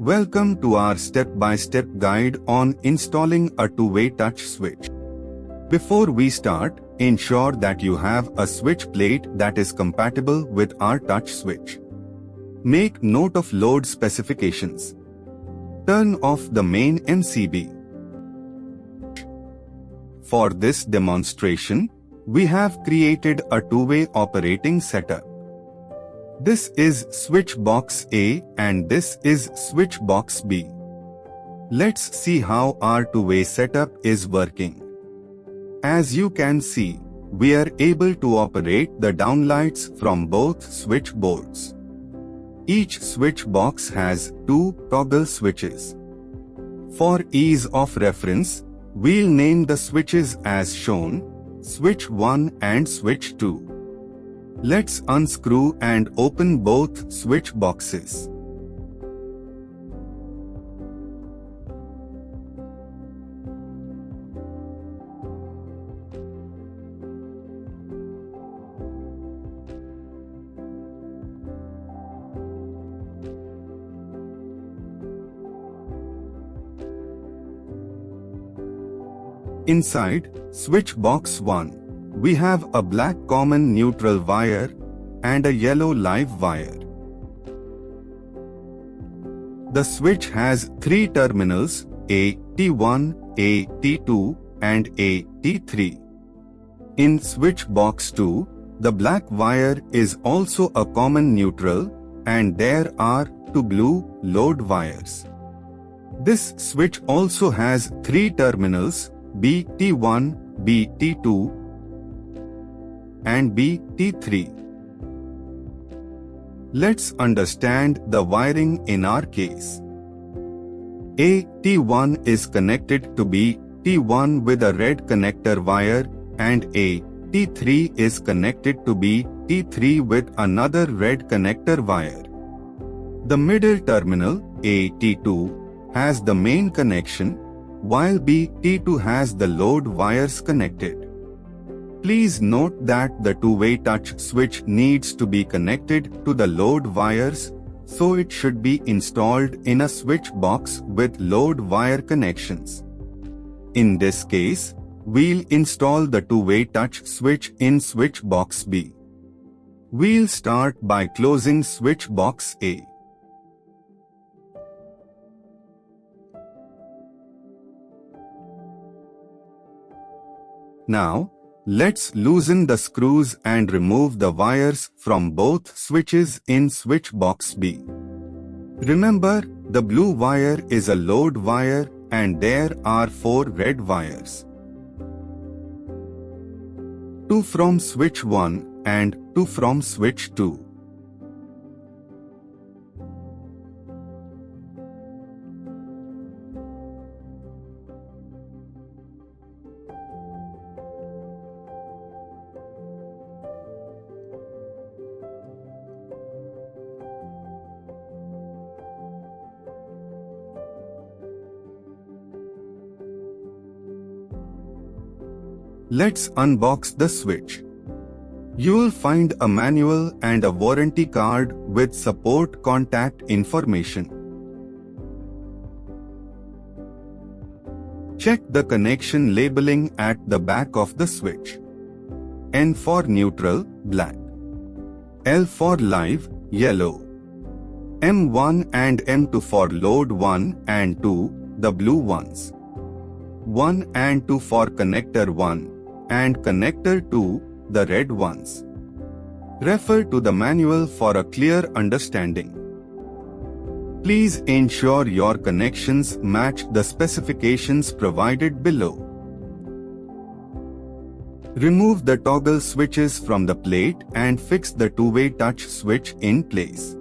Welcome to our step-by-step guide on installing a two-way touch switch. Before we start, ensure that you have a switch plate that is compatible with our touch switch. Make note of load specifications. Turn off the main MCB. For this demonstration, we have created a two-way operating setup. This is switch box A and this is switch box B. Let's see how our two-way setup is working. As you can see, we are able to operate the downlights from both switch boards. Each switch box has two toggle switches. For ease of reference, we'll name the switches as shown, switch 1 and switch 2. Let's unscrew and open both switch boxes. Inside switch box 1, we have a black common neutral wire and a yellow live wire. The switch has three terminals, A T1, A T2 and A T3. In switch box 2, the black wire is also a common neutral and there are two blue load wires. This switch also has three terminals, B T1, B T2 and B T3. Let's understand the wiring in our case. A T1 is connected to B T1 with a red connector wire and A T3 is connected to B T3 with another red connector wire. The middle terminal, A T2, has the main connection, while B T2 has the load wires connected. Please note that the two-way touch switch needs to be connected to the load wires, so it should be installed in a switch box with load wire connections. In this case, we'll install the two-way touch switch in switch box B. We'll start by closing switch box A. Now, let's loosen the screws and remove the wires from both switches in switch box B. Remember, the blue wire is a load wire and there are four red wires. Two from switch 1 and two from switch 2. Let's unbox the switch. You will find a manual and a warranty card with support contact information. Check the connection labeling at the back of the switch. N for neutral, black. L for live, yellow. M1 and M2 for load 1 and 2, the blue ones. 1 and 2 for connector 1. And connector 2, the red ones. Refer to the manual for a clear understanding. Please ensure your connections match the specifications provided below. Remove the toggle switches from the plate and fix the two-way touch switch in place.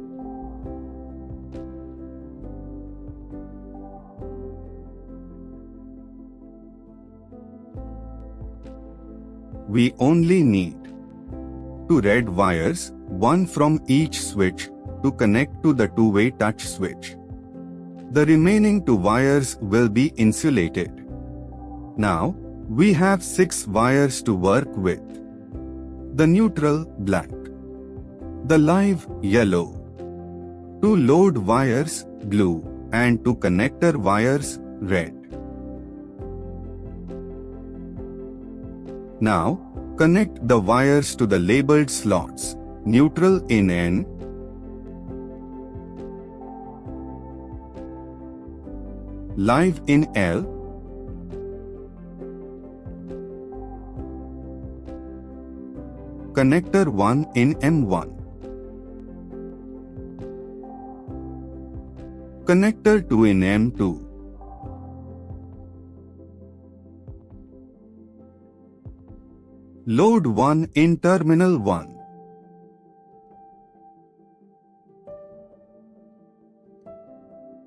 We only need two red wires, one from each switch, to connect to the two-way touch switch. The remaining two wires will be insulated. Now, we have 6 wires to work with. The neutral, black. The live, yellow. 2 load wires, blue. and to connector wires, red. Now, connect the wires to the labeled slots, neutral in N, live in L, connector 1 in M1, connector 2 in M2, load 1 in terminal 1,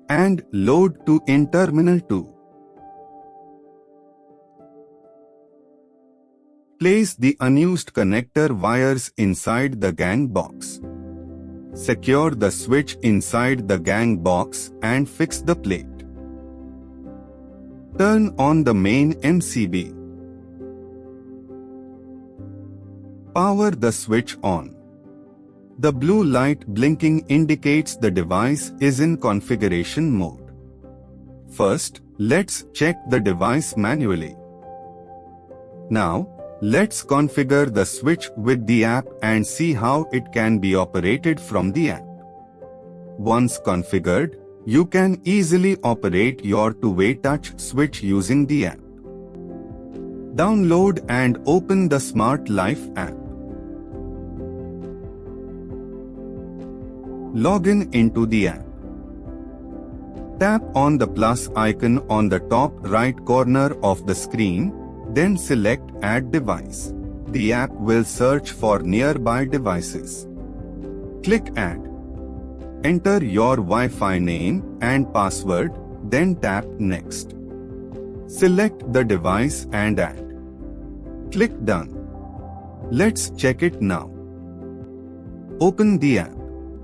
and load 2 in terminal 2. Place the unused connector wires inside the gang box. Secure the switch inside the gang box and fix the plate. Turn on the main MCB. Power the switch on. The blue light blinking indicates the device is in configuration mode. First, let's check the device manually. Now, let's configure the switch with the app and see how it can be operated from the app. Once configured, you can easily operate your two-way touch switch using the app. Download and open the Smart Life app. Login into the app. Tap on the plus icon on the top right corner of the screen, then select Add Device. The app will search for nearby devices. Click Add. Enter your Wi-Fi name and password, then tap Next. Select the device and add. Click Done. Let's check it now. Open the app.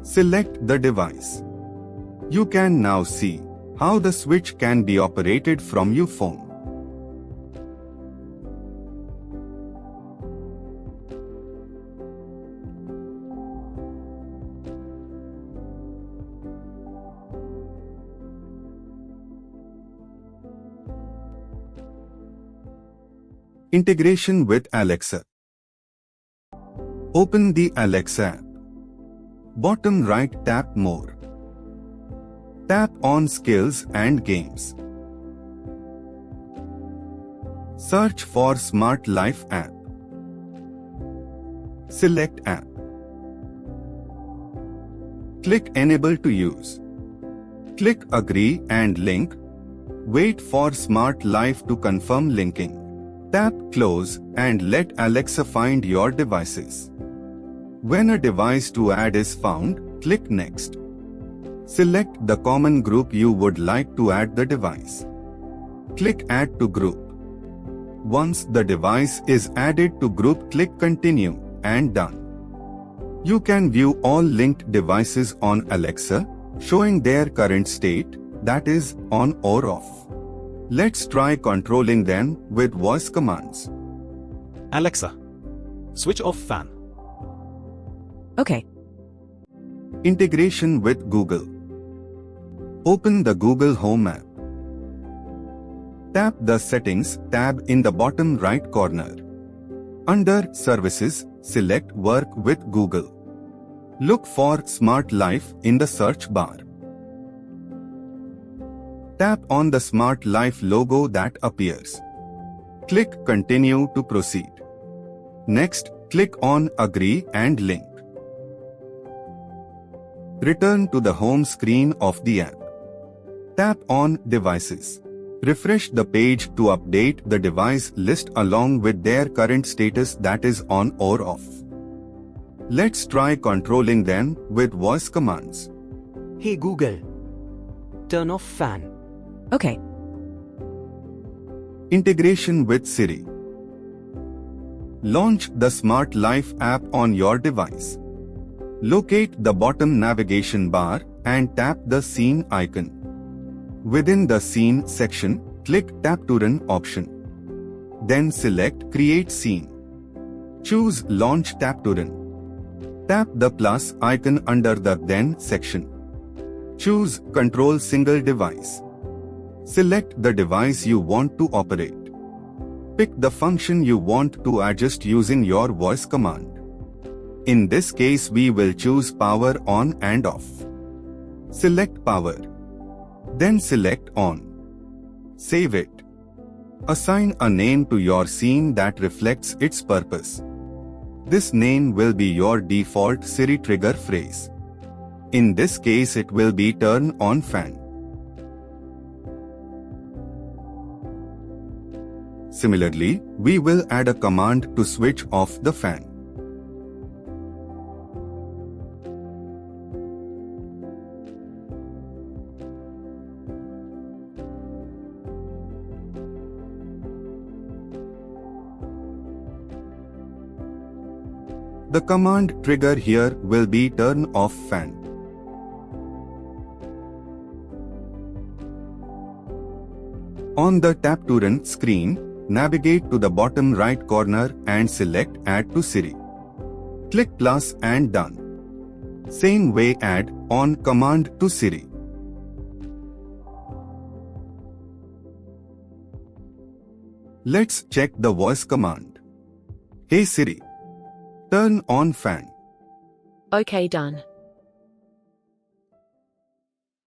Select the device. You can now see how the switch can be operated from your phone. Integration with Alexa. Open the Alexa app. Bottom right, tap More. Tap on Skills and Games. Search for Smart Life app. Select App. Click Enable to use. Click Agree and Link. Wait for Smart Life to confirm linking. Tap Close and let Alexa find your devices. When a device to add is found, click Next. Select the common group you would like to add the device. Click Add to Group. Once the device is added to group, click Continue and Done. You can view all linked devices on Alexa, showing their current state, that is, on or off. Let's try controlling them with voice commands. Alexa, switch off fan. Okay. Integration with Google. Open the Google Home app. Tap the Settings tab in the bottom right corner. Under Services, select Work with Google. Look for Smart Life in the search bar. Tap on the Smart Life logo that appears. Click Continue to proceed. Next, click on Agree and Link. Return to the home screen of the app. Tap on Devices. Refresh the page to update the device list along with their current status, that is on or off. Let's try controlling them with voice commands. Hey Google, turn off fan. Okay. Integration with Siri. Launch the Smart Life app on your device. Locate the bottom navigation bar and tap the Scene icon. Within the Scene section, click Tap to Run option. Then select Create Scene. Choose Launch Tap to Run. Tap the plus icon under the Then section. Choose Control Single Device. Select the device you want to operate. Pick the function you want to adjust using your voice command. In this case, we will choose power on and off. Select power. Then select on. Save it. Assign a name to your scene that reflects its purpose. This name will be your default Siri trigger phrase. In this case, it will be turn on fan. Similarly, we will add a command to switch off the fan. The command trigger here will be turn off fan. On the Tap to Run screen, navigate to the bottom right corner and select Add to Siri. Click plus and done. Same way, add on command to Siri. Let's check the voice command. Hey Siri, turn on fan. Okay, done.